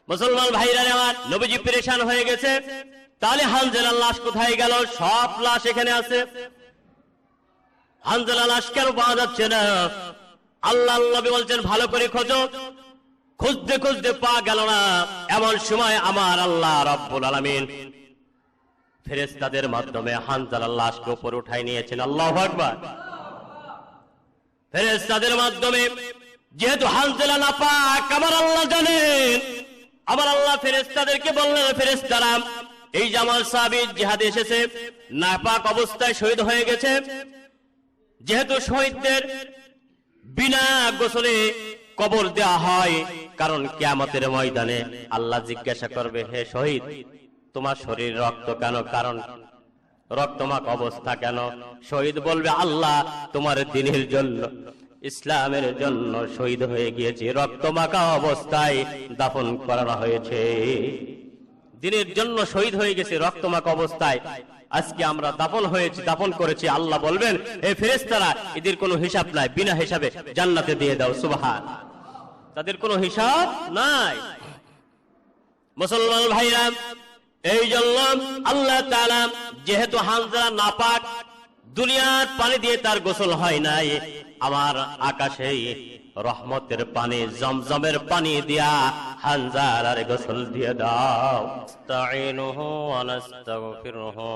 মুসলমান ভাইরা আমার, নবীজি পেরেশান হয়ে গেছে, তাহলে হানজালার লাশ কোথায় গেল? সব লাশ এখানে আছে, হানজালার লাশ কেন পাওয়া যাচ্ছে না? আল্লাহ নবী বলছেন ভালো করে খোঁজো। খুঁজতে খুঁজতে পাওয়া গেল না। এমন সময় আমার আল্লাহ রাব্বুল আলামিন ফেরেশতাদের মাধ্যমে হানজালার লাশকে উপরে উঠায় নিয়েছেন। আল্লাহু আকবার। ফেরেশতাদের মাধ্যমে, যেহেতু হানজালা নাপাক, আমার আল্লাহ জানেন, আমার আল্লাহ ফেরেশতাদেরকে বললেন, ফেরেশতারা, এই জামাল সাহাবী জিহাদে এসেছে, নাপাক অবস্থায় শহীদ হয়ে গেছে। যেহেতু শহীদদের বিনা গোসলে কবর দেওয়া হয়, কারণ কিয়ামতের ময়দানে আল্লাহ জিজ্ঞাসা করবে, হে শহীদ, তোমার শরীর রক্ত কেন? কারণ রক্তমাক অবস্থা কেন? শহীদ বলবে, আল্লাহ, তোমার দ্বীনের জন্য, ইসলামের জন্য শহীদ হয়ে গিয়েছে, রক্তমাখা অবস্থায় দাফন করানো হয়েছে। দ্বীনের জন্য শহীদ হয়ে গেছে রক্তমাখা অবস্থায়, আজকে আমরা দাফন করেছি। আল্লাহ বলবেন, হে ফেরেশতারা, এদের কোনো হিসাব নাই, বিনা হিসাবে জান্নাতে দিয়ে দাও। সুবহান। তাদের কোনো হিসাব নাই। মুসলমান ভাইরা, এই জন্য আল্লাহ তাআলা যেহেতু হানজালা নাপাক, দুনিয়ার পানি দিয়ে তার গোসল হয় নাই, আমার আকাশে রহমতের পানি, জমজমের পানি দিয়া হানজালার গোসল দিয়ে দাও। আস্তাঈনুহু ওয়া নাস্তাগফিরুহু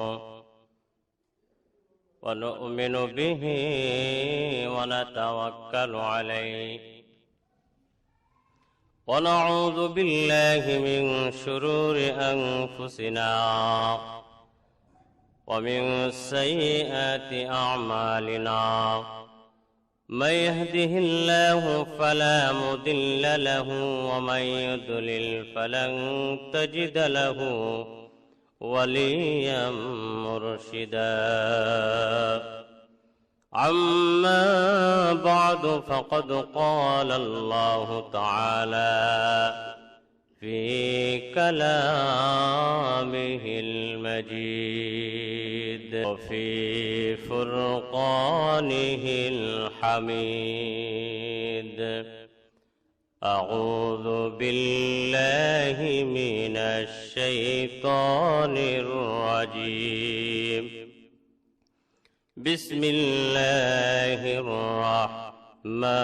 ওয়া নু'মিনু বিহি ওয়া নাতাওয়াক্কালু আলাইহি ওয়া নাউযু বিল্লাহি মিন শুরুরি আনফুসিনা ওয়া মিন সাইয়্যাতি আ'মালিনা। من يهده الله فلا مضل له ومن يضلل فلن تجد له وليا مرشدا. أما بعد فقد قال الله تعالى في كلامه المجيد وفي فرقانه الحميد. أعوذ بالله من الشيطان الرجيم. بسم الله الرحمن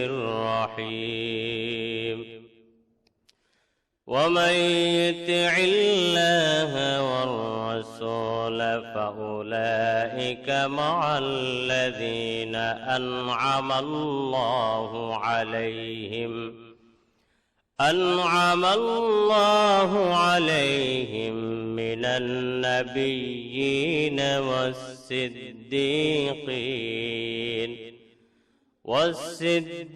الرحيم. ومن يطع الله والرسول فأولئك مع الذين أنعم الله عليهم من النبيين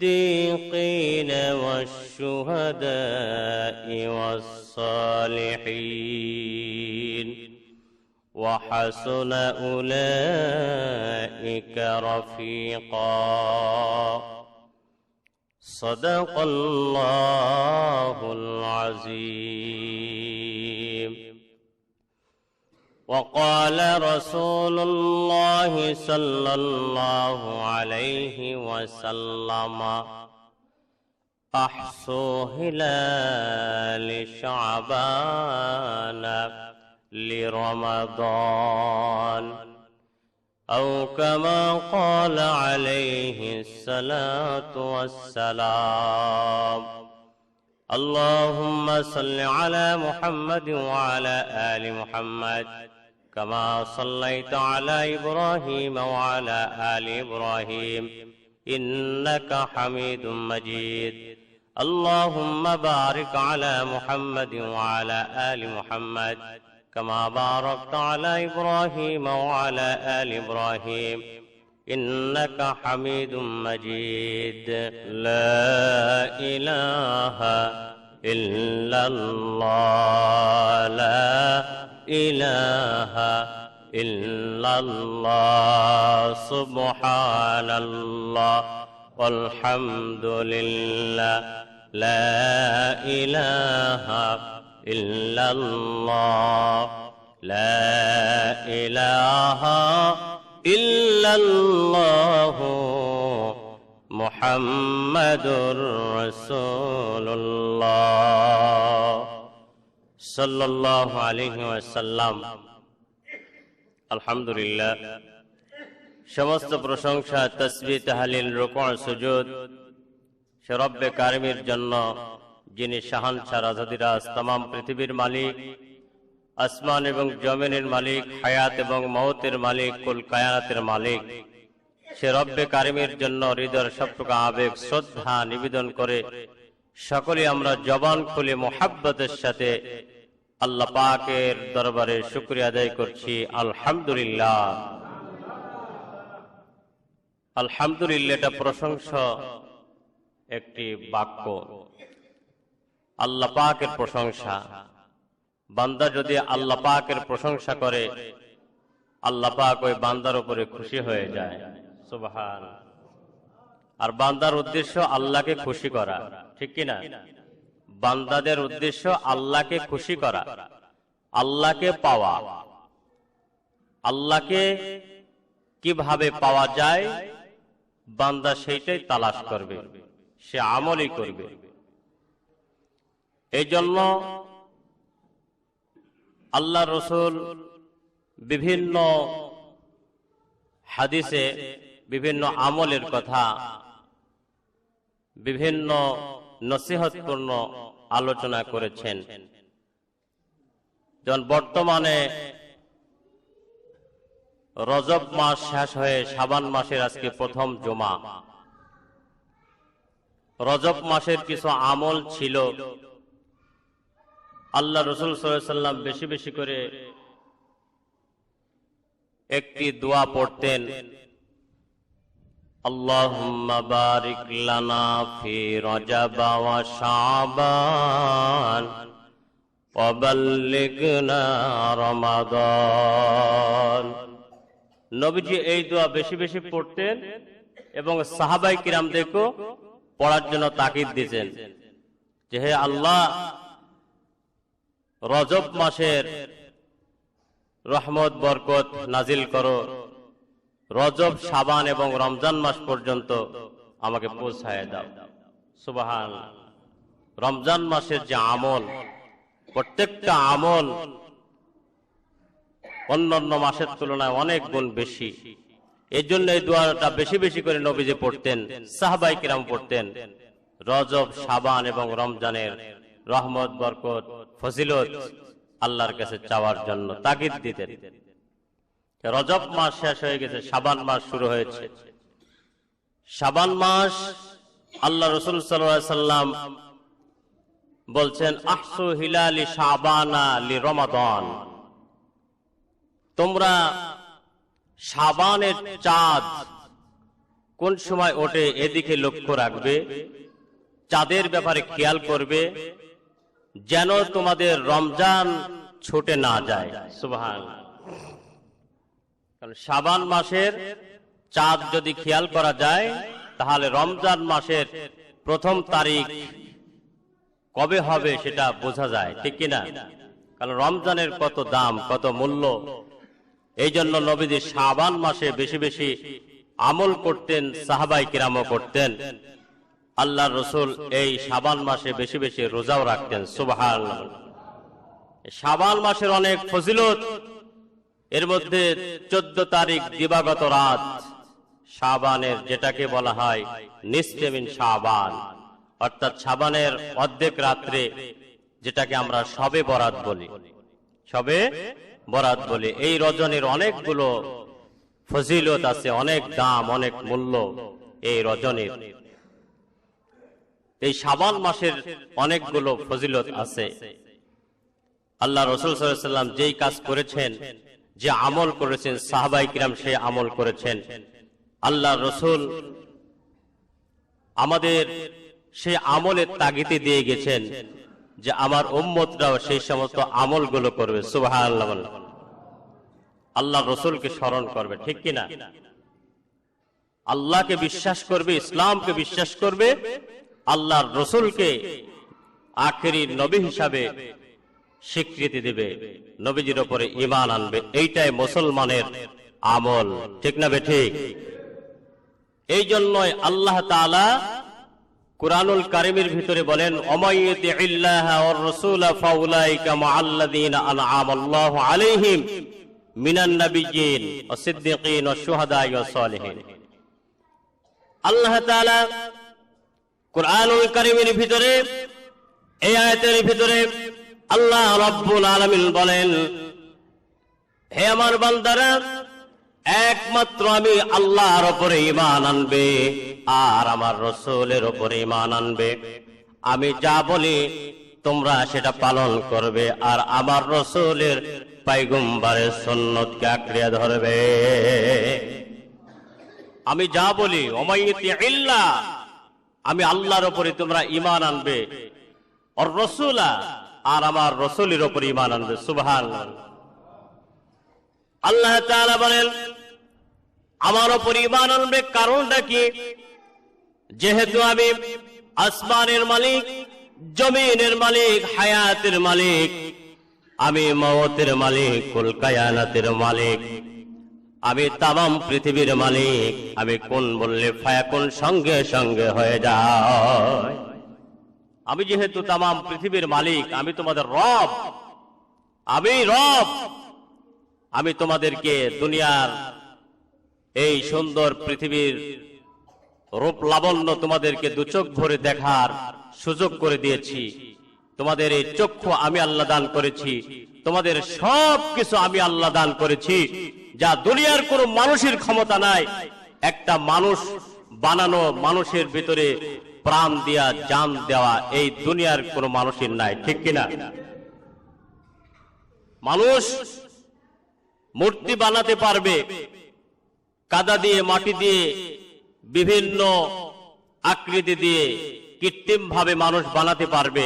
والصديقين والشهداء والصالحين وحسن أولئك رفيقا. صدق الله العظيم. وقال رسول الله صلى الله عليه وسلم: أحصوا هلال شعبان لرمضان، أو كما قال عليه الصلاة والسلام. اللهم صل على محمد وعلى آل محمد كما صليت على إبراهيم وعلى آل إبراهيم إنك حميد مجيد. اللهم بارك على محمد وعلى آل محمد كما باركت على إبراهيم وعلى آل إبراهيم إنك حميد مجيد. لا إله إلا الله، لا إله إلا الله، سبحان الله والحمد لله، لا إله إلا الله، لا إله إلا الله মুহাম্মাদুর রাসূলুল্লাহ সাল্লাল্লাহু আলাইহি ওয়াসাল্লাম। আলহামদুলিল্লাহ, সমস্ত প্রশংসা, তাসবিহ, তাহলিল, রুকু, সুজুদ সে রব্বে কারিমের জন্য, যিনি শাহানশাহ রাজাদিরাজ, तमाम পৃথিবীর মালিক, আসমান এবং জমিনের মালিক, হায়াত এবং মওতের মালিক, কুল কায়নাতের মালিক। সে রব্বে কারিমের জন্য হৃদয়ের সবটুকু আবেগ শ্রদ্ধা নিবেদন করে সকলে আমরা জবান খুলে মুহাব্বতের সাথে আল্লাহ পাকের দরবারে শুকরিয়া আদায় করছি। আলহামদুলিল্লাহ। আলহামদুলিল্লাহ এটা প্রশংসা একটি বাক্য, আল্লাহ পাকের প্রশংসা। বান্দা যদি আল্লাহ পাকের প্রশংসা করে, আল্লাহ পাক ওই বান্দার উপরে খুশি হয়ে যায়। সুবহান। আর বান্দার উদ্দেশ্য আল্লাহকে খুশি করা, ঠিক কিনা? বান্দাদের উদ্দেশ্য আল্লাহকে খুশি করা, আল্লাহকে পাওয়া। আল্লাহকে কিভাবে পাওয়া যায় বান্দা সেইটাই তালাশ করবে, সে আমলই করবে। এই জন্য আল্লাহ রসুল বিভিন্ন হাদিসে বিভিন্ন আমলের কথা, বিভিন্ন নসিহতপূর্ণ আলোচনা করেছেন। যেমন বর্তমানে রজব মাস শেষ হয়ে শাবান মাসের আজকে প্রথম জুমা। রজব মাসের কিছু আমল ছিল, আল্লাহ রসুল সাল্লাল্লাহু আলাইহি ওয়াসাল্লাম বেশি বেশি করে একটি দোয়া পড়তেন, আল্লাহুম্মা বারিক লানা ফি রজব ওয়া শাবান ওয়া বাল্লিগনা রমাদান। নবীজি এই দোয়া বেশি বেশি পড়তেন এবং সাহাবায়ে কিরামদেরকে পড়ার জন্য তাকিদ দিতেন যে হে আল্লাহ, রজব মাসের রহমত বরকত নাজিল করো, রজব, শাবান এবং রমজান মাস পর্যন্ত আমাকে পৌঁছায় দাও। সুবহানাল্লাহ। রমজান মাসের যে আমল, প্রত্যেকটা আমল অন্যান্য মাসের তুলনায় অনেক গুণ বেশি। এই জন্য এই দোয়াটা বেশি বেশি করে নবীজি পড়তেন, সাহাবায়ে কিরাম পড়তেন। রজব, শাবান এবং রমজানের রহমত বরকত ফজিলত আল্লাহর কাছে চাওয়ার জন্য তাগিদ দিতেন। রজব মাস শেষ হয়ে গেছে, শাবান মাস শুরু হয়েছে। শাবান মাস আল্লাহ রাসূল সাল্লাল্লাহু আলাইহি সাল্লাম বলছেন, আহসু হিলালি শাবানা লি রমাদান। তোমরা শাবানের চাঁদ কোন সময় ওঠে এদিকে লক্ষ্য রাখবে, চাঁদের ব্যাপারে খেয়াল করবে, যেন তোমাদের রমজান ছুটে না যায়। সুবহানাল্লাহ। কারণ শাবান মাসের চাঁদ যদি খেয়াল করা যায়, তাহলে রমজান মাসের প্রথম তারিখ কবে হবে সেটা বোঝা যায়, ঠিক কিনা? কারণ রমজানের কত দাম, কত মূল্য। এই জন্য নবীজি শাবান মাসে বেশি বেশি আমল করতেন, সাহাবায়ে কিরামও করতেন। আল্লাহ রসুল এই শাবান মাসে বেশি বেশি রোজাও রাখতেন। সুবহানাল্লাহ। শাবান মাসের অনেক ফজিলত, এর মধ্যে 14 তারিখ দিবাগত রাত শাবানের, যেটাকে বলা হয় নিসফে মিন শাবান, অর্থাৎ শাবানের অর্ধেক রাত্রে, যেটাকে আমরা শবে বরাত বলি। শবে বরাত বলি। এই রজনীর অনেকগুলো ফজিলত আছে, অনেক দাম, অনেক মূল্য এই রজনীর। এই শাবান মাসের অনেকগুলো ফজিলত আছে। আল্লাহ রাসূল সাল্লাল্লাহু আলাইহি ওয়াসাল্লাম যেই কাজ করেছেন, যে আমল করেছেন, সাহাবায়ে কিরাম সেই আমল করেছেন। আল্লাহ রাসূল আমাদের সেই আমলের তাগিদ দিয়ে গেছেন যে আমার উম্মতরাও সেই সমস্ত আমলগুলো করবে। সুবহানাল্লাহ। আল্লাহ রাসূলকে স্মরণ করবে, ঠিক কিনা? আল্লাহকে বিশ্বাস করবে, ইসলামকে বিশ্বাস করবে, আল্লাহর রাসূলকে আখেরি নবী হিসাবে স্বীকৃতি দেবে, নবীজির উপরে ঈমান আনবে। এইটাই মুসলমানের আমল, ঠিক না বে ঠিক? এই জন্যই আল্লাহ তাআলা কুরআনুল কারীমের ভিতরে বলেন, ওমাইয়ুতিইল্লাহা ওয়ার রাসূলা ফাউলাইকা মাআল্লাযীনা আনআমাল্লাহু আলাইহিম মিনান নাবিয়্যিন ওয়াস সিদ্দীকিন ওয়াশ শুহাদাই ওয়াস সালিহিন। আল্লাহ তাআলা কুরআনুল কারীমের ভিতরে এই আয়াতের ভিতরে আল্লাহ রাব্বুল আলামিন বলেন, হে আমার বান্দারা, একমাত্র আমি আল্লাহর উপরে ঈমান আনবে আর আমার রাসূলের উপরে ঈমান আনবে। আমি যা বলি তোমরা সেটা পালন করবে আর আমার রাসূলের পয়গম্বরের সুন্নতকে আঁকড়ে ধরবে। আমি যা বলি, ওমাইয়ুতিইল্লাহ, আমি আল্লাহর উপরে তোমরা ঈমান আনবে, আর রাসূলা, আর আমার রাসূলের উপরে ঈমান আনবে। সুবহানাল্লাহ। আল্লাহ তাআলা বলেন, আমার উপর ঈমান আনবে, কারণটা কি? যেহেতু আমি আসমানের মালিক, জমিনের মালিক, হায়াতের মালিক, আমি মওতের মালিক, কুল কায়নাতের মালিক, আমি তামাম পৃথিবীর মালিক। আমি কোন বললে ফায়াকুন সঙ্গে সঙ্গে হয়ে যায়। আমি যেহেতু তামাম পৃথিবীর মালিক, আমি তোমাদের রব, আমি রব। আমি তোমাদেরকে দুনিয়ার এই সুন্দর পৃথিবীর রূপ লাবণ্য তোমাদেরকে দুচোখ ভরে দেখার সুযোগ করে দিয়েছি। তোমাদের এই চক্ষু আমি আল্লাহ দান করেছি, তোমাদের সব কিছু আমি আল্লাহ দান করেছি, যা দুনিয়ার কোনো মানুষের ক্ষমতা নাই। একটা মানুষ বানানো, মানুষের ভিতরে প্রাণ দেয়া, জান দেওয়া, এই দুনিয়ার কোনো মানুষের নাই, ঠিক কিনা? মানুষ মূর্তি বানাতে পারবে, কাদা দিয়ে, মাটি দিয়ে, বিভিন্ন আকৃতি দিয়ে কৃত্রিম ভাবে মানুষ বানাতে পারবে,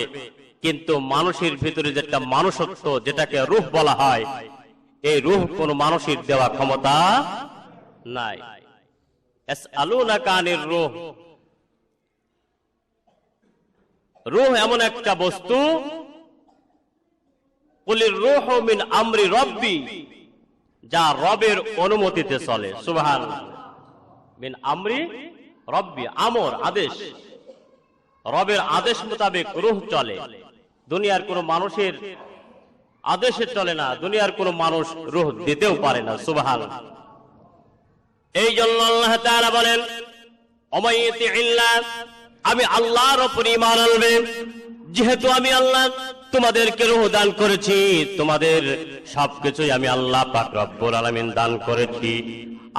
কিন্তু মানুষের ভিতরে যেটা মানুষত্ব, যেটাকে রূহ বলা হয়, এই রূহ কোন মানুষের দেওয়া ক্ষমতা নাই। ইয়াসআলুনাকা আনির রূহ, রূহ এমন একটা বস্তু, কুলির রূহু মিন আমরি রব্বি, যা রবের অনুমতিতে চলে। সুবহানাল্লাহ। মিন আমরি রব্বি, আমর, আদেশ, রবের আদেশ মোতাবেক রূহ চলে। দুনিয়ার কোন মানুষের আদেশে চলে না, দুনিয়ার কোন মানুষ রূহ দিতেও পারে না। সুবহানাল্লাহ। এই জন্য আল্লাহ তাআলা বলেন, ওমাইয়ুতিইল্লাহ, আমি আল্লাহর উপর ঈমান আনবে। যেহেতু আমি আল্লাহ তোমাদেরকে রূহ দান করেছি, তোমাদের সবকিছুই আমি আল্লাহ পাক রব্বুল আলামিন দান করেছি।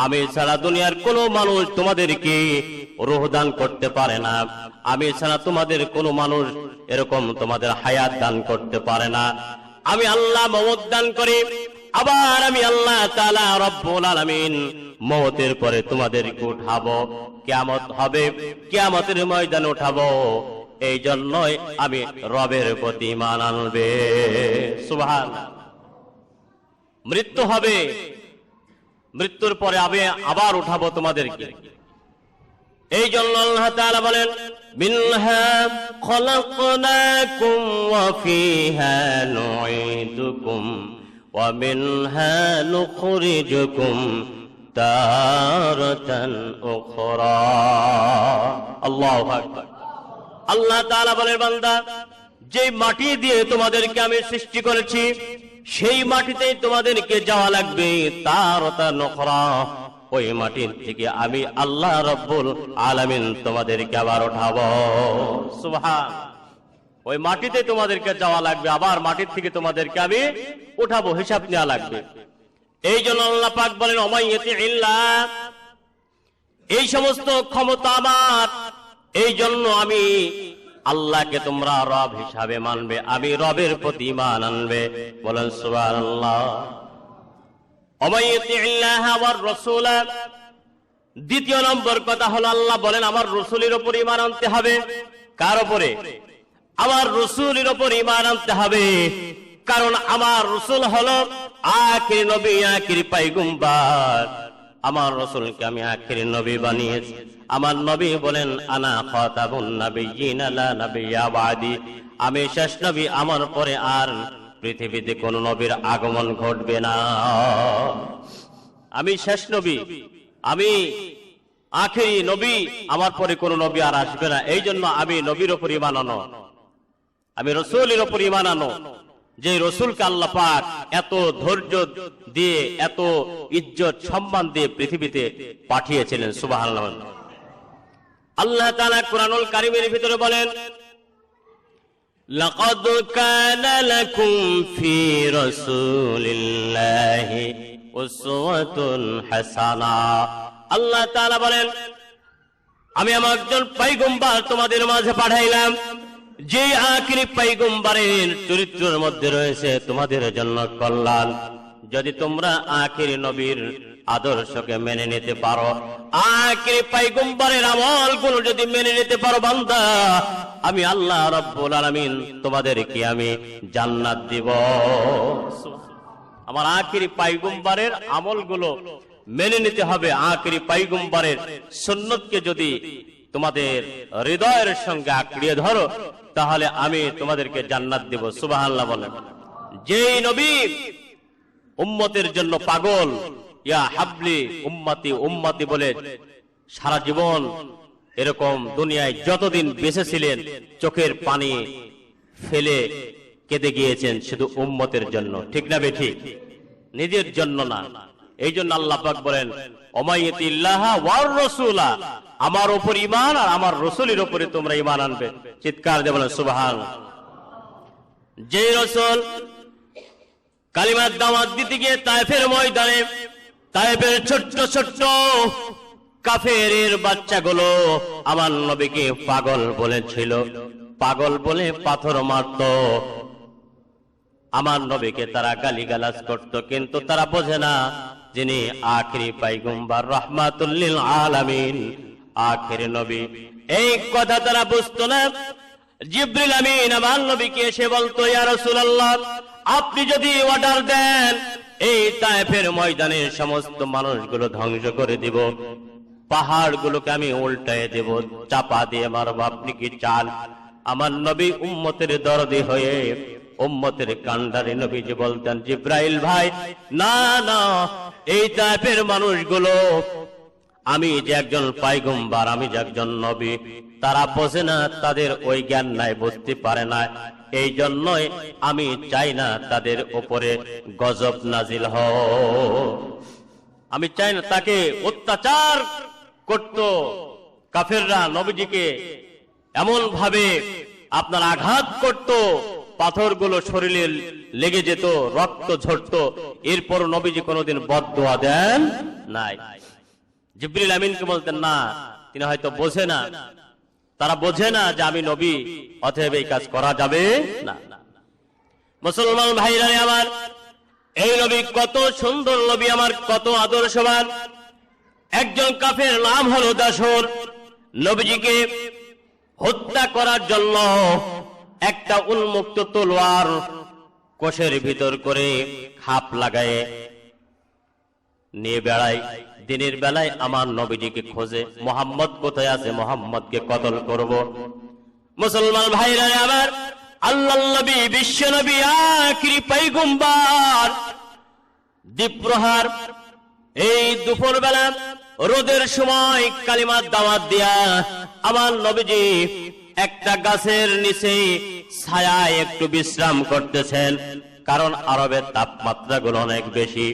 আমি ছাড়া দুনিয়ার কোনো মানুষ তোমাদেরকে রূহ দান করতে পারে না। আমি ছাড়া তোমাদের কোনো মানুষ এরকম তোমাদের হায়াত দান করতে পারে না। আমি আল্লাহ মওত দান করি, আবার আমি আল্লাহ তাআলা রব্বুল আলামিন মওতের পরে তোমাদেরকে উঠাবো, কিয়ামত হবে, কিয়ামতের ময়দানে উঠাবো। এই জন্যই আমি রবের প্রতি ঈমান আনবে। সুবহানাল্লাহ। মৃত্যু হবে, মৃত্যুর পরে আমি আবার উঠাবো তোমাদেরকে। এই জন্য আল্লাহ তাআলা বলেন, মিনহা খলাকনাকুম ওয়া ফিহা নুঈদুকুম ওয়া মিনহা নুখরিজুকুম তারাতান উখরা। আল্লাহু আকবার। আল্লাহ তাআলা বলেন, বান্দা, যে মাটি দিয়ে তোমাদেরকে আমি সৃষ্টি করেছি, সেই মাটিতেই তোমাদেরকে যাওয়া লাগবে। তারাতান উখরা, ওই মাটির থেকে আমি আল্লাহ রব্বুল আলামিন তোমাদেরকে আবার উঠাবো। সুবহানাল্লাহ। ওই মাটিতে তোমাদেরকে যাওয়া লাগবে, আবার মাটির থেকে তোমাদেরকে আমি উঠাবো, হিসাব নেওয়া লাগবে। এই জন্য আল্লাহ পাক বলেন, ওমাইয়ুতিইল্লাহ, এই সমস্ত ক্ষমতা আমার। এই জন্য আমি আল্লাহকে তোমরা রব হিসাবে মানবে, আমি রবের প্রতি ঈমান আনবে। বলেন সুবহানাল্লাহ। ওমাইয়ুতিইল্লাহ ওয়ার রাসূলা, দ্বিতীয় নম্বর কথা হলো, আল্লাহ বলেন আমার রাসূলের উপর ঈমান আনতে হবে। কার উপরে? আমার রাসূলের উপর ঈমান আনতে হবে। কারণ আমার রাসূল হলো আখির নবী, আখির পয়গম্বর। আমার রাসূলকে আমি আখির নবী বানিয়েছি। আমার নবী বলেন, আনা খাতাবুন নাবিয়্যিন লা নাবিয়্যা বাদি, আমি শেষ নবী, আমার পরে আর পৃথিবীতে কোন নবীর আগমন ঘটবে না। আমি শেষ নবী, আমি আখেরি নবী, আমার পরে কোন নবী আর আসবে না, এই জন্য আমি নবীর উপর ঈমান আনো, আমি রসুলের উপর ঈমান আনো, যে রসুলকে আল্লাহ পাক এত ধৈর্য দিয়ে এত ইজ্জত সম্মান দিয়ে পৃথিবীতে পাঠিয়েছিলেন। সুবহানাল্লাহ। আল্লাহ তাআলা কুরআনুল কারীমের ভিতরে বলেন, লাকাদ কানা লাকুম ফি রাসূলিল্লাহি উসওয়াতুন হাসানা। আল্লাহ তাআলা বলেন, আমি আমার একজন পয়গম্বর তোমাদের মাঝে পাঠাইলাম, যে আখিরি পয়গম্বরের চরিত্রের মধ্যে রয়েছে তোমাদের জন্য কল্যাণ। যদি তোমরা আখিরি নবীর আদর্শকে মেনে নিতে পারো, আখিরি পয়গম্বরের আমলগুলো যদি মেনে নিতে পারো বান্দা, আমি আল্লাহ রাব্বুল আলামিন তোমাদেরকে আমি জান্নাত দিব। আমার আখিরি পয়গম্বরের আমলগুলো মেনে নিতে হবে। আখিরি পয়গম্বরের সুন্নতকে যদি তোমাদের হৃদয়ের সঙ্গে আঁকড়িয়ে ধরো, তাহলে আমি তোমাদেরকে জান্নাত দেব। সুবহানাল্লাহ বলেন। যেই নবী উম্মতের জন্য পাগল, ইয়া হাবলি উম্মতি উম্মতি বলে সারা জীবন এরকম দুনিয়ায় যতদিন বেঁচে ছিলেন চোখের পানি ফেলে কেঁদে গিয়েছেন শুধু উম্মতের জন্য, ঠিক না বেঠিক? নিজের জন্য না। এই জন্য আল্লাহ পাক বলেন, ওমাইয়াতিল্লাহা ওয়ার রাসূলা, আমার উপর ঈমান আর আমার রাসূলের উপরে তোমরা ঈমান আনবে। চিৎকার দিয়ে বলেন সুবহানাল্লাহ। যে রাসূল কালিমার দাওয়াত দিতে গিয়ে তায়েফের ময়দানে তায়েফের ছোট্ট ছোট্ট কাফেরের বাচ্চাগুলো আমার নবীকে পাগল বলেছিল, পাগল বলে পাথর মারত, আমার নবীকে তারা গালিগালাজ করত, কিন্তু তারা বোঝে না যিনি আখিরি পয়গম্বর রাহমাতুল লিল আলামিন, আখিরি নবী। এই কথা তারা বুঝতো না। জিবরিল আমিন আমার নবীকে এসে বলতো, ইয়া রাসূলুল্লাহ, আপনি যদি অর্ডার দেন এই তায়েফের ময়দানের সমস্ত মানুষগুলো ধ্বংস করে দিব, পাহাড়গুলোকে আমি উল্টায় দেব, চাপা দিয়ে মারব, আপনি কি চান? আমার নবী উম্মতের দরদি হয়ে উম্মতের কান্ডারি নবীজি বলতেন, জিবরাইল ভাই, না না, এই তায়েফের মানুষগুলো আমি যে একজন পয়গম্বর, আমি যে একজন নবী, তারা বোঝে না, তাদের ওই জ্ঞান নাই, বুঝতে পারে না, এই জন্যই আমি চাই না তাদের উপরে গজব নাজিল হোক। আমি চাই না তাকে অত্যাচার করত কাফেররা, নবীজিকে এমন ভাবে আপনার আঘাত করত, পাথরগুলো শরীরে লেগে যেত, রক্ত ঝরত, এরপর নবীজি কোনোদিন বদদোয়া দেন নাই। জিবরিল আমিনকে বলতেন না, তিনি হয়তো বোঝে না, তারা বোঝে না যে আমি নবী, অতএব এই কাজ করা যাবে না। মুসলমান ভাইরা আমার, এই নবী কত সুন্দর নবী, আমার কত আদর্শবান। একজন কাফের নাম হলো দাসর, নবীজিকে হত্যা করার জন্য একটা উন্মুক্ত তলোয়ার কোষের ভিতর করে খাপ লাগায়ে নিয়ে বেড়ায়। দিনের বেলায় আমার নবীজিকে খোঁজে, মোহাম্মদ কোথায় আছে, মোহাম্মদকে কতল করব। মুসলমান ভাইরা আমার, আল্লাহর নবী, বিশ্ব নবী, আখিরি পয়গম্বর, দ্বীপ্রহার এই দুপুর বেলা রোদের সময় কালিমার দাওয়াত দিয়া আমার নবীজি একটা গাছের নিচে ছায়ায় একটু বিশ্রাম করতেছেন, কারণ আরবের তাপমাত্রা গুলো অনেক বেশি।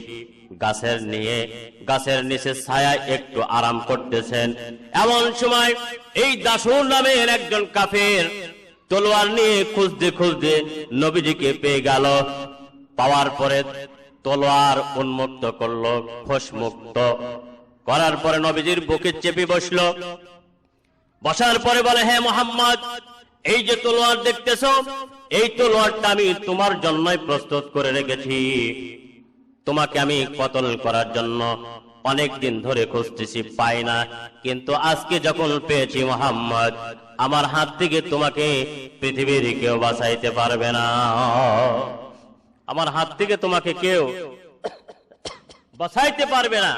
গাছের নিচে ছায়ায় একটু আরাম করতেছেন। এমন সময় এই দাসুর নামের একজন কাফের তলোয়ার নিয়ে খুঁজতে খুঁজতে নবীজিকে পেয়ে গেল। পাওয়ার পরে তলোয়ার উন্মুক্ত করলো, খোশমুক্ত করার পরে নবীজির বুকে চেপে বসলো। বসার পরে বলে, হে মুহাম্মদ, এই যে তলোয়ার দেখতেছো, এই তলোয়ারটা আমি তোমার জন্যই প্রস্তুত করে রেখেছি। তোমাকে আমি কতল করার জন্য অনেক দিন ধরে খুঁজতেছি, পাই না, কিন্তু আজকে যখন পেয়েছি মুহাম্মদ, আমার হাত থেকে তোমাকে পৃথিবীর কেউ বাঁচাইতে পারবে না। আমার হাত থেকে তোমাকে কেউ বাঁচাইতে পারবে না,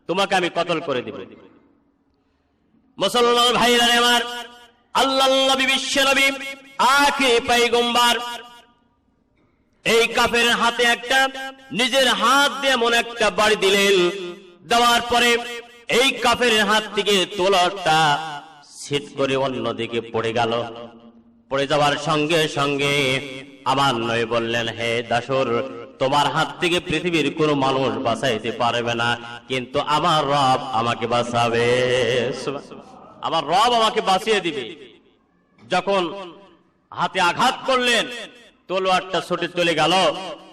তোমাকে আমি কতল করে দিব। মুসলমান ভাইরা আমার, আল্লাহর নবী, বিশ্ব নবী, আখিরি পয়গম্বর, এই কাফের হাতে একটা নিজের হাত দিয়ে এমন একটা বাড়ি দিলেন। দেওয়ার পরে এই কাফেরের হাত থেকে তলোয়ারটা ছিট করে অন্যদিকে পড়ে গেল। পড়ে যাওয়ার সঙ্গে সঙ্গে আমার নবী বললেন, হে দাসুর, তোমার হাত থেকে পৃথিবীর কোন মানুষ বাঁচাইতে পারবে না, কিন্তু আমার রব আমাকে বাঁচাবে, আমার রব আমাকে বাঁচিয়ে দিবে। যখন হাতে আঘাত করলেন, তলোয়ারটা ছুটে চলে গেল।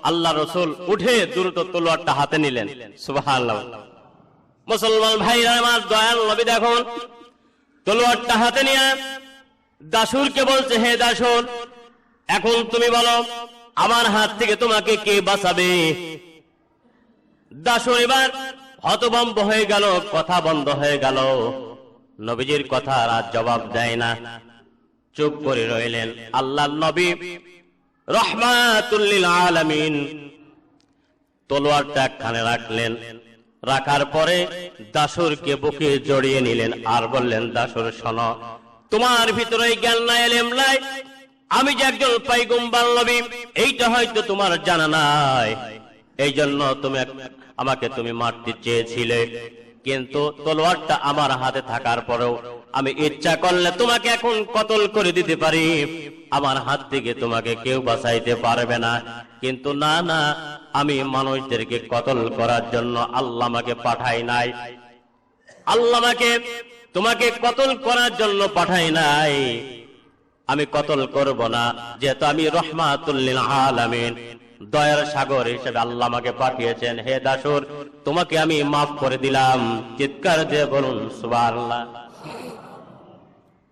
আল্লাহ রসুল উঠে দ্রুত তলোয়ারটা হাতে নিলেন। সুবহানাল্লাহ। মুসলমান ভাইরা আমার, দয়াল নবী দেখুন তলোয়ারটা হাতে নিয়ে দাসুরকে বলছে, হে দাসুর, এখন তুমি বলো আমার হাত থেকে তোমাকে কে বাঁচাবে? দাসুর এবার হতভম্ব হয়ে গেল, কথা বন্ধ হয়ে গেল। নবীজির কথা আর জবাব দেয় না, চুপ করে রইলেন। আল্লাহর নবী রাহমাতুল লিল আলামিন তলোয়ারটা একখানে রাখলেন। রাখার পরে দাসুরকে বুকে জড়িয়ে নিলেন আর বললেন, দাসুর শোনো, তোমার ভিতরে জ্ঞান নাই, এলেম নাই, আমি যে একজন পয়গম্বর নবী এইটা হয়তো তোমার জানা নাই, এই জন্য আমাকে তুমি মারতে চেয়েছিলে, কিন্তু তলোয়ারটা আমার হাতে থাকার পরেও আমি ইচ্ছা করলে তোমাকে এখন কতল করে দিতে পারি, আমার হাত থেকে তোমাকে কেউ বাঁচাইতে পারবে না। কিন্তু না না, আমি মানুষদেরকে কতল করার জন্য আল্লাহ আমাকে পাঠাই নাই, আল্লাহ আমাকে তোমাকে কতল করার জন্য পাঠাই নাই, আমি কতল করব না, যেহেতু আমি রাহমাতুল লিল আলামিন, দয়ার সাগর হিসেবে আল্লাহ আমাকে পাঠিয়েছেন। হে দাসুর, তোমাকে আমি মাফ করে দিলাম। চিৎকার দিয়ে বলুন সুবহানাল্লাহ।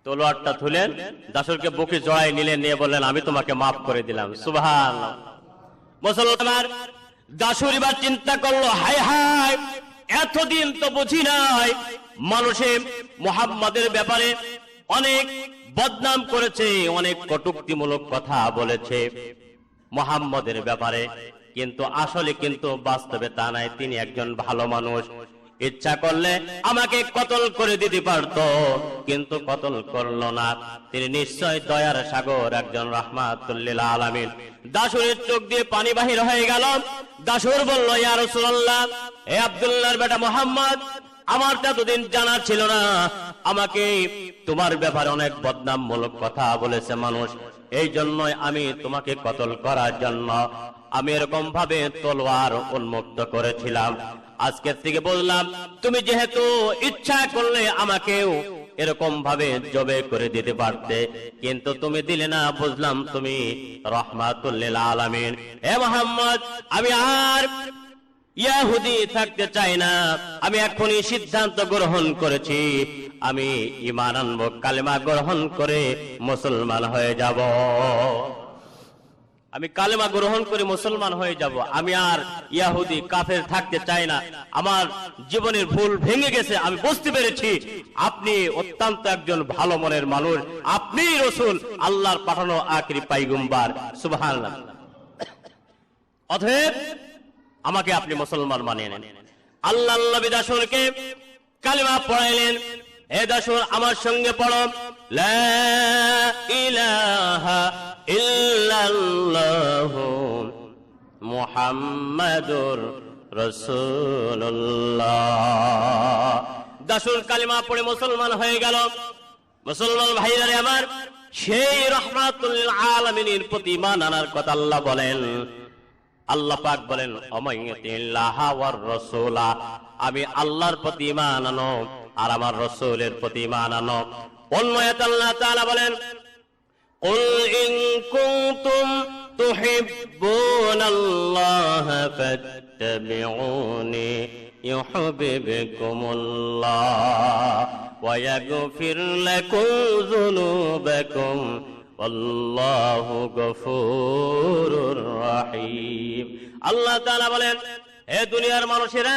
তলোয়ারটা তুলেন, দাসুরকে বুকে জড়াই নিলেন, নিয়ে বললেন, আমি তোমাকে মাফ করে দিলাম। সুবহানাল্লাহ। মুসলমান দাসুর এবার চিন্তা করলো, হায় হায়, এতদিন তো বুঝি নাই মানুষে মুহাম্মাদের ব্যাপারে অনেক বদনাম করেছে, অনেক কটূক্তিমূলক কথা বলেছে মুহাম্মাদের ব্যাপারে, কিন্তু আসলে কিন্তু বাস্তবে তা নাই, তিনি একজন ভালো মানুষ, ইচ্ছা করলে আমাকে কতল করে দিতে পারত, কিন্তু কতল করলো না। তিনি নিশ্চয় দয়ার সাগর, একজন রাহমাতুল লিল আলামিন। দাসুরের চোখ দিয়ে পানি বাহির হয়ে গেল। দাসুর বলল, ইয়া রাসূলুল্লাহ, হে আব্দুল্লাহর বেটা মুহাম্মদ, আমার তো এতদিন জানা ছিল না, আমাকে তোমার ব্যাপারে অনেক বদনামমূলক কথা বলেছে মানুষ, এই জন্যই আমি তোমাকে কতল করার জন্য আমি এরকম ভাবে তলোয়ার উন্মুক্ত করেছিলাম। আজকের থেকে বললাম, তুমি যেহেতু ইচ্ছা করলে আমাকেও এরকম ভাবে জবে করে দিতে পারতে, কিন্তু তুমি দিলে না, বুঝলাম তুমি রাহমাতুল লিল আলামিন। হে মুহাম্মদ, আমি আর ইহুদি থাকতে চাই না, আমি এখনই সিদ্ধান্ত গ্রহণ করেছি, আমি ঈমান আনবো, কালেমা গ্রহণ করে মুসলমান হয়ে যাব, আমি কালেমা গ্রহণ করে মুসলমান হয়ে যাব, আমি আর ইহুদি কাফের থাকতে চাই না, আমার জীবনের ভুল ভেঙে গেছে, আমি বুঝতে পেরেছি আপনি অত্যন্ত একজন ভালো মনের মানুষ, আপনি রাসূল, আল্লাহর পাঠানো আখেরি পয়গম্বর। সুবহানাল্লাহ। অতএব আমাকে আপনি মুসলমান বানিয়ে নেন। আল্লাহর নবী দাসুরকে কালেমা পড়াইলেন। হে দাসুর, আমার সঙ্গে পড়ো, লা ইলাহা ইল্লাল্লাহু মুহাম্মাদুর রাসূলুল্লাহ। দাসুর কালেমা পড়ে মুসলমান হয়ে গেল। মুসলমান ভাইরা আমার, সেই রাহমাতুল লিল আলামিনের প্রতি ঈমান আনার কথা আল্লাহ বলেন। আল্লাহ পাক বলেন, ওমাইয়াতিল্লাহা ওয়ার রাসূলা, আমি আল্লাহর প্রতি ঈমান আনো আর আমার রাসূলের প্রতি ঈমান আনো। অন্য আয়াতে আল্লাহ তাআলা বলেন, কুল ইন কুনতুম তুহিব্বুনাল্লাহা ফাত্তাবিউনি ইউহিব্বুকুমুল্লাহ ওয়া ইয়াগফির লাকুম যুনুবাকুম আল্লাহু গফুরুর রহিম। আল্লাহ তাআলা বলেন, হে দুনিয়ার মানুষেরা,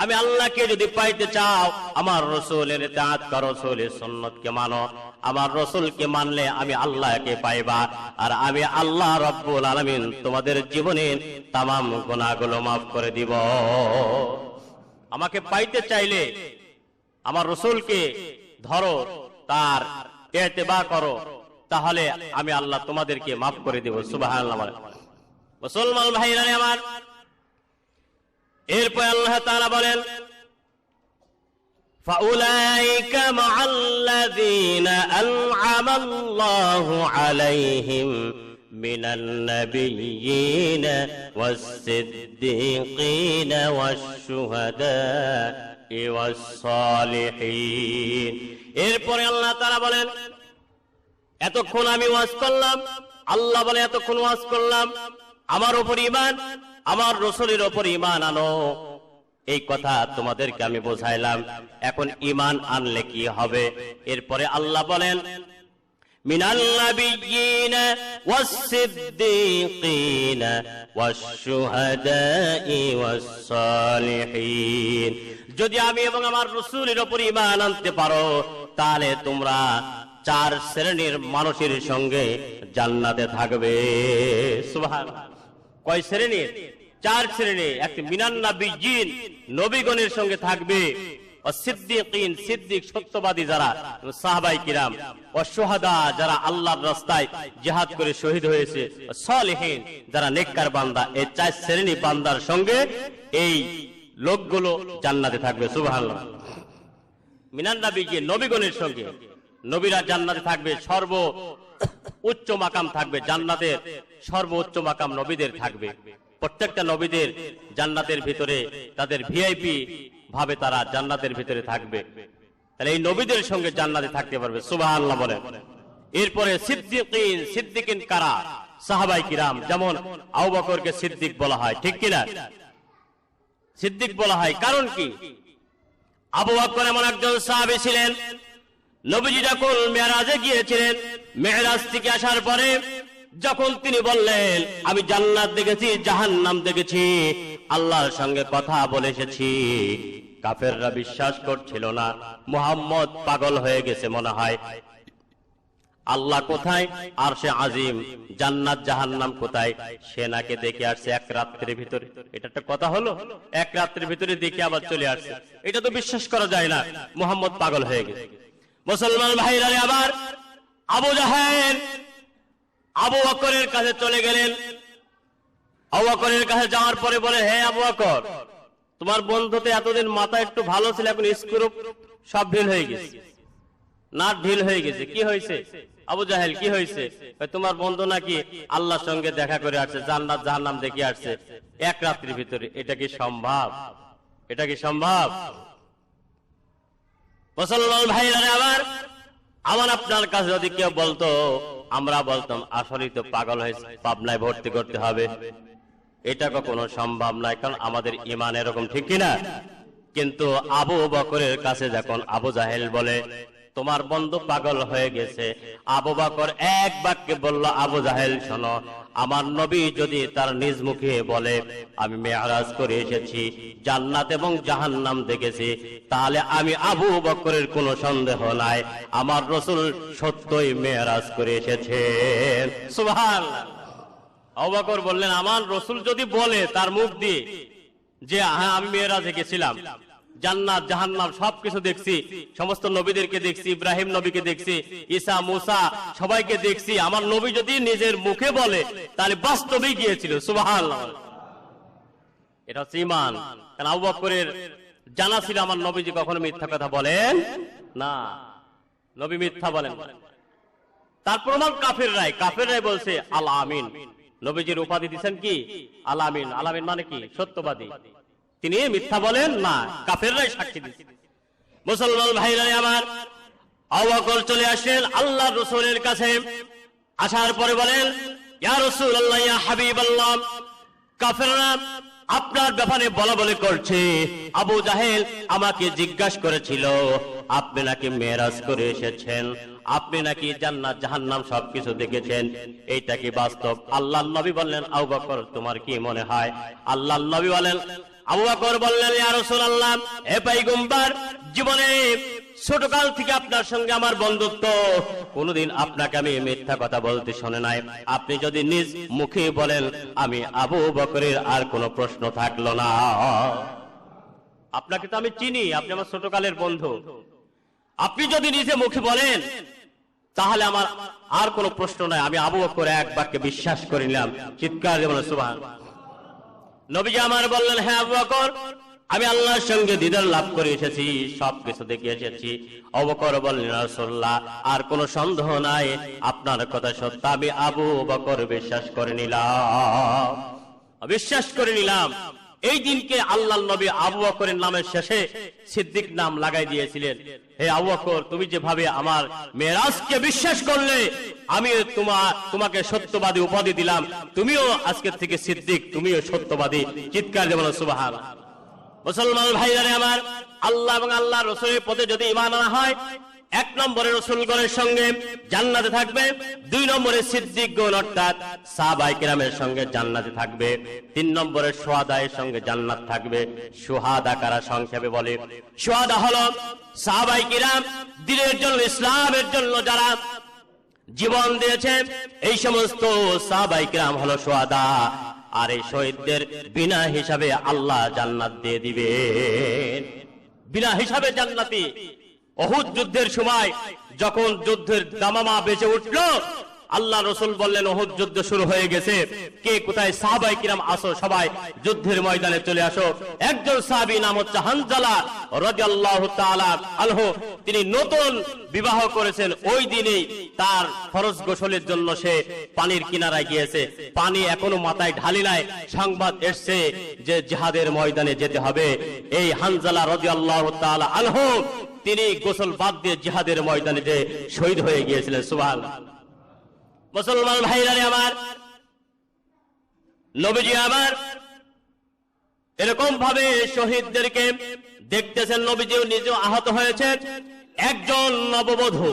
আমি আল্লাহকে যদি পাইতে চাও, আমার রাসূলের ইতাআত করো, রাসূলের সুন্নতকে মানো, আমার রাসূলকে মানলে আমি আল্লাহকে পাইবা, আর আমি আল্লাহ রাব্বুল আলামিন তোমাদের জীবনের तमाम গুনাহগুলো maaf করে দিব। আমাকে পাইতে চাইলে আমার রাসূলকে ধরো, তার ইত্তেবা করো, তাহলে আমি আল্লাহ তোমাদেরকে মাফ করে দেব। সুবহানাল্লাহ। মুসলমান ভাইরা আমার, এরপর আল্লাহ তাআলা বলেন, فأولئك مع الذين أنعم الله عليهم من النبيين والصديقين والشهداء والصالحين। এরপরে আল্লাহ তাআলা বলেন, এতক্ষণ আমি ওয়াজ করলাম, আল্লাহ বলে এতক্ষণ ওয়াজ করলাম, আমার উপর ঈমান, আমার রাসূলের উপর ঈমান আনো, এই কথা তোমাদেরকে আমি বোঝাইলাম। এখন ঈমান আনলে কি হবে? এরপরে আল্লাহ বলেন, মিনাল নাবিয়্যিনা ওয়াস-সিদ্দীকিনা ওয়াশ-শুহাদা'i ওয়াস-সালিহিন। যদি আমি এবং আমার রাসূলের উপর ঈমান আনতে পারো, তাহলে তোমরা 4 শ্রেণীর মানুষের সঙ্গে জান্নাতে থাকবে। সুবহানাল্লাহ। কয় শ্রেণীর? 4 শ্রেণী। একটি মিনান নাবিয়্যিন, নবীগণের সঙ্গে থাকবে, সিদ্দিকিন, সিদ্দিক সত্যবাদী যারা সাহাবায়ে কিরাম, ওয়াশ-শুহাদা যারা আল্লাহর রাস্তায় জিহাদ করে শহীদ হয়েছে, সালিহিন যারা নেককার বান্দা। এই 4 শ্রেণী বান্দার সঙ্গে এই লোকগুলো জান্নাতে থাকবে। সুবহানাল্লাহ। মিনান নাবিয়্যিন, নবীগণের সঙ্গে নবীরা জান্নাতে থাকবে, সর্ব উচ্চ মাকাম থাকবে জান্নাতের, সর্বোচ্চ মাকাম নবীদের থাকবে। প্রত্যেকটা নবীদের জান্নাতের ভিতরে তাদের ভিআইপি ভাবে তারা জান্নাতের ভিতরে থাকবে। তাহলে এই নবীদের সঙ্গে জান্নাতে থাকতে পারবে। সুবহানাল্লাহ বলেন। এরপরে সিদ্দিকিন, সিদ্দিকিন কারা? সাহাবায়ে কিরাম। যেমন আবু বকরকে সিদ্দিক বলা হয়, ঠিক কিনা? সিদ্দিক বলা হয় কারণ কি? আবু বকর এমন একজন সাহাবী ছিলেন, নবীজি যখন মেরাজে গিয়েছিলেন, মেরাজ থেকে আসার পরে যখন তিনি বললেন, আমি জান্নাত দেখেছি, জাহান্নাম দেখেছি, আল্লাহর সঙ্গে কথা বলে এসেছি, কাফেররা বিশ্বাস করছিল না, মুহাম্মদ পাগল হয়ে গেছে মনে হয়। আল্লাহ কোথায়? আরশে আজিম। জান্নাত জাহান্নাম কোথায়? সে নাকি দেখে আসছে এক রাত্রির ভিতরে। এটা একটা কথা হলো? এক রাত্রির ভিতরে দেখে আবার চলে আসছে, এটা তো বিশ্বাস করা যায় না। মুহাম্মদ পাগল হয়ে গেছে। মুসলমান ভাইরা, আবার আবু জাহেল আবু বকরের কাছে চলে গেলেন। আবু বকরের কাছে যাওয়ার পরে বলে, হে আবু বকর, তোমার বন্ধুতে এতদিন মাথা একটু ভালো ছিল, এখন স্ক্রু সব ঢিল হয়ে গেছে, নাট ঢিল হয়ে গেছে। কি হয়েছে? আবু জাহেল, কি হয়েছে? তোমার বন্ধু নাকি আল্লাহর সঙ্গে দেখা করে আসছে, জান্নাত জাহান্নাম দেখে আসছে এক রাত্রির ভিতরে। এটা কি সম্ভব? এটা কি সম্ভব? মুসলমান ভাইরা, আমার আপনার কাছে যদি কেউ বলতো, আমরা বলতাম আসলেই তো পাগল হয়েছে, পাবনায় ভর্তি করতে হবে। এটা কখনো সম্ভব নয়, কারণ আমাদের ঈমান এরকম, ঠিক কিনা? কিন্তু আবু বকরের কাছে যখন আবু জাহেল বলে, তোমার বন্ধু পাগল হয়ে গেছে, আবু বকর এক বাক্যে বলল, আবু জাহেল শোনো, আমার নবী যদি তার নিজ মুখে বলে আমি মেরাজ করে এসেছি, জান্নাত এবং জাহান্নাম দেখেছি, তাহলে আমি আবু বকরের কোনো সন্দেহ নাই, আমার রাসূল সত্যই মেরাজ করে এসেছেন। সুবহানাল্লাহ। আবু বকর বললেন, আমার রাসূল যদি বলে তার মুখ দিয়ে যে হ্যাঁ আমি মেরাজে গেছিলাম, জান্নাত জাহান্নাম সবকিছু দেখছি, সমস্ত নবীদেরকে দেখছি, ইব্রাহিম নবীকে দেখছি, ঈসা মুসা সবাইকে দেখছি, আমার নবী যদি নিজের মুখে বলে তাহলে বাস্তবেই গিয়েছিল। সুবহানাল্লাহ। এটা হচ্ছে ঈমান। কারণ আবু বকরের জানা ছিল আমার নবীজি কখনো মিথ্যা কথা বলেন না, নবী মিথ্যা বলেন না। তার প্রমাণ কাফেররাই বলছে আল আমিন। নবীজির উপাধি দিচ্ছেন কি? আল আমিন। আল আমিন মানে কি? সত্যবাদী। তিনি মিথ্যা বলেন না, কাফেররাই সাক্ষী দিচ্ছে। মুসলমান ভাইরা আমার, আবু বকর চলে আসেন আল্লাহর রাসূলের কাছে। আসার পরে বলেন, ইয়া রাসূলুল্লাহ, ইয়া হাবিবাল্লাহ, কাফেররা আপনার ব্যাপারে বলা বলি করছে। আবু জাহেল আমাকে জিজ্ঞাসা করেছিল, আপনি নাকি মেরাজ করে এসেছেন, আপনি নাকি জান্নাত জাহান্নাম সবকিছু দেখেছেন, এইটা কি বাস্তব? আল্লাহর নবী বললেন, আবু বকর তোমার কি মনে হয়? আল্লাহর নবী বলেন, আবু বকর বললেন, ইয়া রাসূলুল্লাহ, হে পয়গম্বর, জীবনে ছোটকাল থেকে আপনার সঙ্গে আমার বন্ধুত্ব, কোনদিন আপনাকে আমি মিথ্যা কথা বলতে শুনে নাই। আপনি যদি নিজ মুখে বলেন, আমি আবু বকরের আর কোনো প্রশ্ন থাকলো না। আপনাকে তো আমি চিনি, আপনি আমার ছোটকালের বন্ধু, আপনি যদি নিজে মুখে বলেন তাহলে আমার আর কোনো প্রশ্ন নাই, আমি আবু বকর এক বাক্যে বিশ্বাস করে নিলাম। চিৎকার দিয়ে বলেন সুবহানাল্লাহ। নবীজি আমার বললেন, হ্যাঁ আবু বকর, আমি আল্লাহর সঙ্গে দিদার লাভ করে এসেছি, সবকিছু দেখে এসেছি। আবু বকর বললেন, ইয়া রাসূলুল্লাহ, আর কোনো সন্দেহ নাই আপনার কথা সত্য। আমি আবু বকর বিশ্বাস করে নিলাম। এই দিনকে আল্লাহর নবী আবু বকরের নামের শেষে সিদ্দিক নাম লাগাই দিয়েছিলেন। হে আবু বকর, তুমি যেভাবে আমার মেরাজকে বিশ্বাস করলে, আমি তোমাকে সত্যবাদী উপাধি দিলাম, তুমিও আজকের থেকে সিদ্দিক, তুমিও সত্যবাদী। চিৎকার দিয়ে বলো সুবহানাল্লাহ। মুসলমান ভাইরা আমার, আল্লাহ এবং আল্লাহ রাসূলের পথে যদি ঈমান আনা হয়, 1 নম্বরে রাসূলগণের সঙ্গে জান্নাতে থাকবে, 2 নম্বরে সিদ্দিকগণ অর্থাৎ সাহাবায়ে কেরামের সঙ্গে জান্নাতে থাকবে, 3 নম্বরে শুহাদায়ের সঙ্গে জান্নাত থাকবে। শুহাদা কারা সংক্ষেপে বলে? শুহাদা হলো সাহাবায়ে কেরাম, দ্বীনের জন্য, ইসলামের জন্য যারা জীবন দিয়েছে, এই সমস্ত সাহাবায়ে কেরাম হলো শুহাদা। আর এই শহীদদের বিনা হিসাবে আল্লাহ জান্নাত দিয়ে দিবেন, বিনা হিসাবে জান্নাতি। উহুদ যুদ্ধের সময় যখন যুদ্ধের দামামা বেজে উঠল, আল্লাহ রাসূল বললেন, উহুদ যুদ্ধ শুরু হয়ে গেছে, কে কোথায় সাহাবায়ে কিরাম আসো, সবাই যুদ্ধের ময়দানে চলে আসো। একজন সাহাবী নাম হচ্ছে হানজালা রাদিয়াল্লাহু তাআলা আনহু, তিনি নতুন বিবাহ করেছেন। ওই দিনেই তার ফরজ গোসলের জন্য সে পানির কিনারায় গিয়েছে, পানি এখনো মাথায় ঢালি নাই, সংবাদ এসছে যে জিহাদের ময়দানে যেতে হবে। এই হানজালা রাদিয়াল্লাহু তাআলা আনহু তিনি গোসল বাদ দিয়ে জিহাদের ময়দানে যে শহীদ হয়ে গিয়েছিলেন। সুবহানাল্লাহ। মুসলমান ভাইরা আমার, নবীজি আমার এরকম ভাবে শহীদদেরকে দেখতেছেন। নবীজিও নিজেও আহত হয়েছেন। একজন নববধূ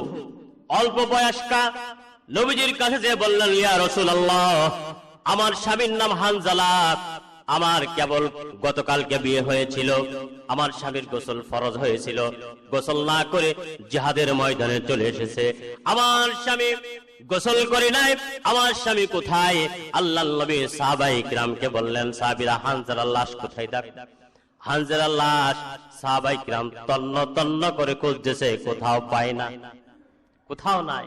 অল্প বয়স্কা নবীজির কাছে যে বললেন, ইয়া রাসূলুল্লাহ, আমার স্বামীর নাম হানজালা, আমার কেবল গতকালকে বিয়ে হয়েছিল, আমার স্বামীর গোসল ফরজ হয়েছিল, গোসল না করে জিহাদের ময়দানে চলে এসেছে, আমার স্বামী গোসল করে নাই, আমার স্বামী কোথায়? আল্লাহর নবী সাহাবায়ে কিরামকে বললেন, সাহাবীরা, হানজালার লাশ কোথায়? দেখ, হানজালার লাশ। সাহাবায়ে কিরাম তন্ন তন্ন করে খুঁজতেছে, কোথাও পায় না, কোথাও নাই।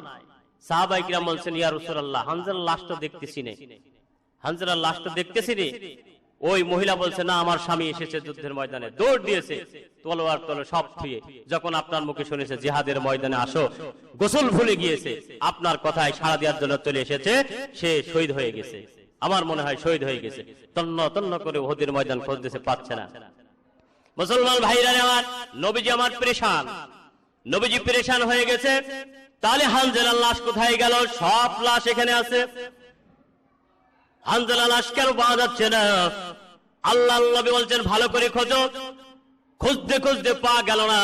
সাহাবায়ে কিরাম বলছেন, ইয়া রাসূলুল্লাহ, হানজালার লাশটা দেখতেছি না, হানজালার লাশটা দেখতেছি রে। ওই মহিলা বলছে, না, আমার স্বামী এসেছে যুদ্ধের ময়দানে, দৌড় দিয়েছে, তলোয়ার তলো সব ছুঁয়ে, যখন আপনার মুখে শুনেছে জিহাদের ময়দানে আসো, গোসল ভুলে গিয়েছে, আপনার কথায় সাড়া দেওয়ার জন্য চলে এসেছে, সে শহীদ হয়ে গেছে, আমার মনে হয় শহীদ হয়ে গেছে। তন্ন তন্ন করে উহুদের ময়দান খুঁজতেছে, পাচ্ছে না। মুসলমান ভাইরা আমার, নবীজি আমার পেরেশান, নবীজি পেরেশান হয়ে গেছে। তাহলে হানজালার লাশ কোথায় গেল? সব লাশ এখানে আছে, হানজালা লাশ কেন পাওয়া যাচ্ছে না? আল্লাহর নবী বলছেন, ভালো করে খোঁজো। খুঁজতে খুঁজতে পাওয়া গেল না।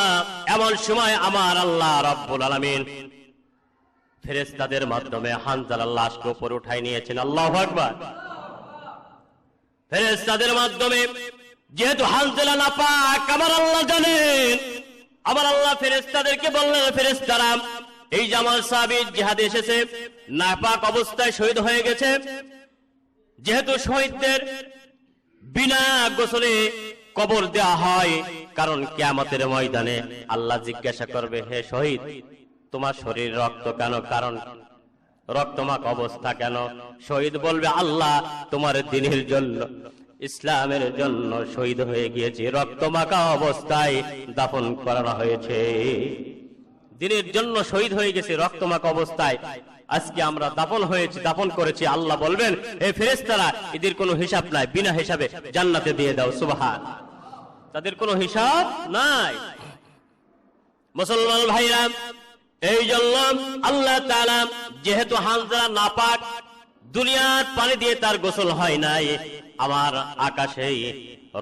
এমন সময় আমার আল্লাহ রাব্বুল আলামিন ফেরেশতাদের মাধ্যমে হানজালার লাশকে উপরে উঠাই নিয়েছেন। আল্লাহু আকবার। ফেরেশতাদের মাধ্যমে, যেহেতু হানজালা নাপাক, আমার আল্লাহ জানেন, আমার আল্লাহ ফেরেশতাদেরকে বললেন, ফেরেশতারা, এই যে আমার সাহাবী জিহাদে এসেছে, নাপাক অবস্থায় শহীদ হয়ে গেছে, যেহেতু শহীদদের বিনা গোসলে কবর দেওয়া হয়, কারণ কিয়ামতের ময়দানে আল্লাহ জিজ্ঞাসা করবে, হে শহীদ, তোমার শরীর রক্ত কেন? কারণ রক্তমাখ অবস্থা কেন? শহীদ বলবে, আল্লাহ, তোমার দ্বীনের জন্য, ইসলামের জন্য শহীদ হয়ে গিয়েছে, রক্তমাখা অবস্থায় দাফন করানো হয়েছে, দ্বীনের জন্য শহীদ হয়ে গেছে রক্তমাখা অবস্থায়, আজকে আমরা দাফন হয়েছি, দাফন করেছি। আল্লাহ বলবেন, হে ফেরেশতারা, এদের কোনো হিসাব নাই, বিনা হিসাবে জান্নাতে দিয়ে দাও। সুবহান, তাদের কোনো হিসাব নাই। মুসলমান ভাইরা, এই জন্য আল্লাহ তাআলা যেহেতু হানজালা নাপাক, দুনিয়ার পানি দিয়ে তার গোসল হয় নাই, আমার আকাশে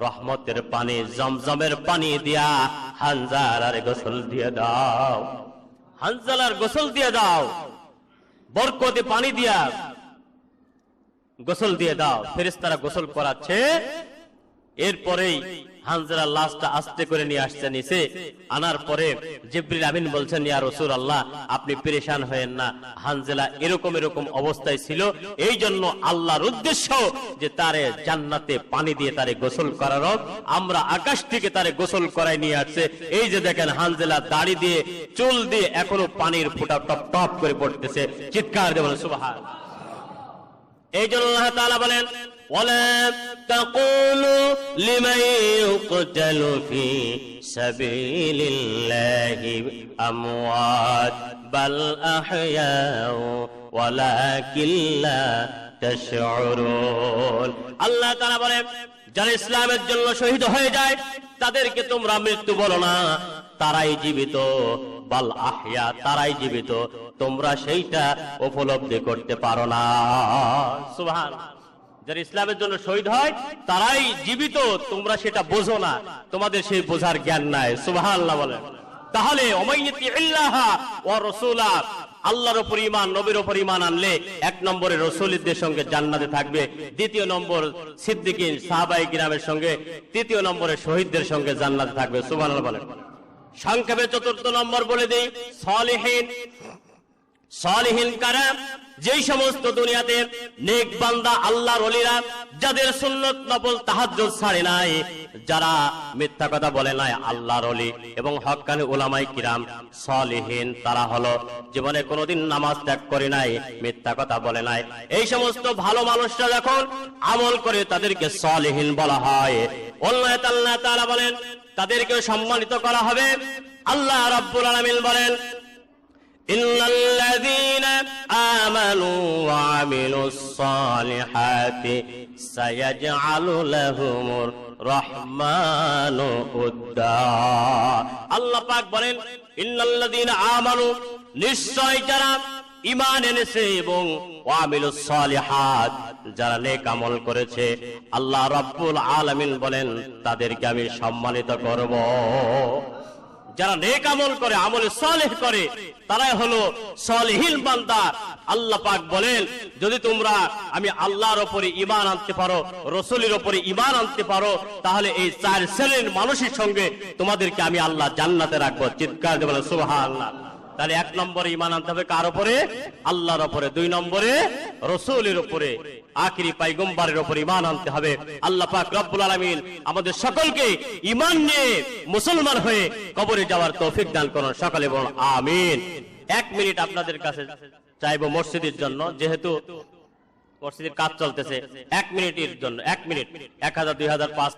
রহমতের পানি, জমজমের পানি দিয়া হানজালার গোসল দিয়ে দাও, হানজালার গোসল দিয়ে দাও, বরকতে পানি দিয়া গোসল দিয়ে দাও। ফেরেশতারা গোসল করাচ্ছে। এরপরেই হানজালার লাশটা আস্তে করে নিয়ে আসছে নিচে, আনার পরে জিবরিল আমিন বলছেন, ইয়া রাসূলুল্লাহ, আপনি পেরেশান হয়েন না, হানজালা এরকম এরকম অবস্থায় ছিল, এই জন্য আল্লাহর উদ্দেশ্য যে তারে জান্নাতে পানি দিয়ে তারে গোসল করানো, আমরা আকাশ থেকে তারে গোসল করাই নিয়ে আসছে। এই যে দেখেন, হানজালা দাড়ি দিয়ে, চুল দিয়ে এখনো পানির ফোঁটা টপ টপ করে পড়তেছে। চিৎকার দেবেন সুবহান। এই জন্য আল্লাহ তাআলা বলেন, ولا تقولوا لمن يقتل في سبيل الله أموات بل أحياء ولكن لا تشعرون আল্লাহ তাআলা বলেন যারা ইসলামের জন্য শহীদ হয়ে যায় তাদেরকে তোমরা মৃত্যু বলো না, তারাই জীবিত। বাল আহইয়া, তারাই জীবিত, তোমরা সেইটা উপলব্ধি করতে পারো না। সুবহানাল্লাহ। যারা ইসলামের জন্য শহীদ হয় তারাই জীবিত, তোমরা সেটা বোঝো না, তোমাদের সেই বোঝার জ্ঞান নাই। সুবহানাল্লাহ বলেন। তাহলে ওমাইয়াতিল্লাহ ওয়া রাসূলা, আল্লাহর উপর ঈমান, নবীর উপর ঈমান আনলে এক নম্বরে রাসূলদের সঙ্গে জান্নাতে থাকবে, দ্বিতীয় নম্বর সিদ্দিকিন সাহাবায়ে কিরামের সঙ্গে, তৃতীয় নম্বরে শহীদদের সঙ্গে জান্নাতে থাকবে। সুবহানাল্লাহ বলেন। সংক্ষেপে চতুর্থ নম্বর বলে দেই, সালিহিন। সালিহিন কারা? যেই সমস্ত দুনিয়াতে নেক বান্দা আল্লাহর ওলিরা, যাদের সুন্নত নফল তাহাজ্জুদ ছাড়ে নাই, যারা মিথ্যা কথা বলে নাই, আল্লাহর ওলি এবং হক্কানি উলামায়ে কিরাম সালিহিন, তারা হলো জীবনে কোনোদিন নামাজ ত্যাগ করে নাই, মিথ্যা কথা বলে নাই। এই সমস্ত ভালো মানুষরা যখন আমল করে তাদেরকে সালিহিন বলা হয়। আল্লাহ তাআলা বলেন তাদেরকে সম্মানিত করা হবে। আল্লাহ রাব্বুল আলামিন বলেন ইন্নাল্লাযীনা আমানু ওয়া আমিলুস সালিহাতি সায়াজআলু লাহুমুর রহমানু উদ্দা। আল্লাহ পাক বলেন ইন্নাল্লাযীনা আমানু, নিশ্চয় যারা ঈমান এনেছে এবং ওয়া আমিলুস সালিহাত, যারা নেক আমল করেছে, আল্লাহ রাব্বুল আলামিন বলেন তাদেরকে আমি সম্মানিত করব। যারা নেক আমল করে, আমলে সালেহ করে, তারাই হলো সালেহিন বান্দা। আল্লাহ পাক বলেন যদি তোমরা আমি আল্লাহর উপরে ঈমান আনতে পারো, রাসূলের উপরে ঈমান আনতে পারো, তাহলে এই চার শ্রেণীর মানুষের সঙ্গে তোমাদেরকে আমি আল্লাহ জান্নাতে রাখবো। চিৎকার দিয়ে বলেন সুবহানাল্লাহ। তাহলে এক নম্বরে ঈমান আনতে হবে কার উপরে? আল্লাহর উপরে। দুই নম্বরে রাসূলের উপরে, আখিরি পয়গম্বরের উপর ঈমান আনতে হবে। আল্লাহ পাক রব্বুল আলামিন আমাদের সকলকে ঈমান নিয়ে মুসলমান হয়ে কবরে যাওয়ার তৌফিক দান করুন। সকলে বলুন আমিন। 1 মিনিট আপনাদের কাছে চাইবো মসজিদের জন্য, যেহেতু মসজিদের কাজ চলতেছে। 1 মিনিটের জন্য, 1 মিনিট, 1000, 2000, 5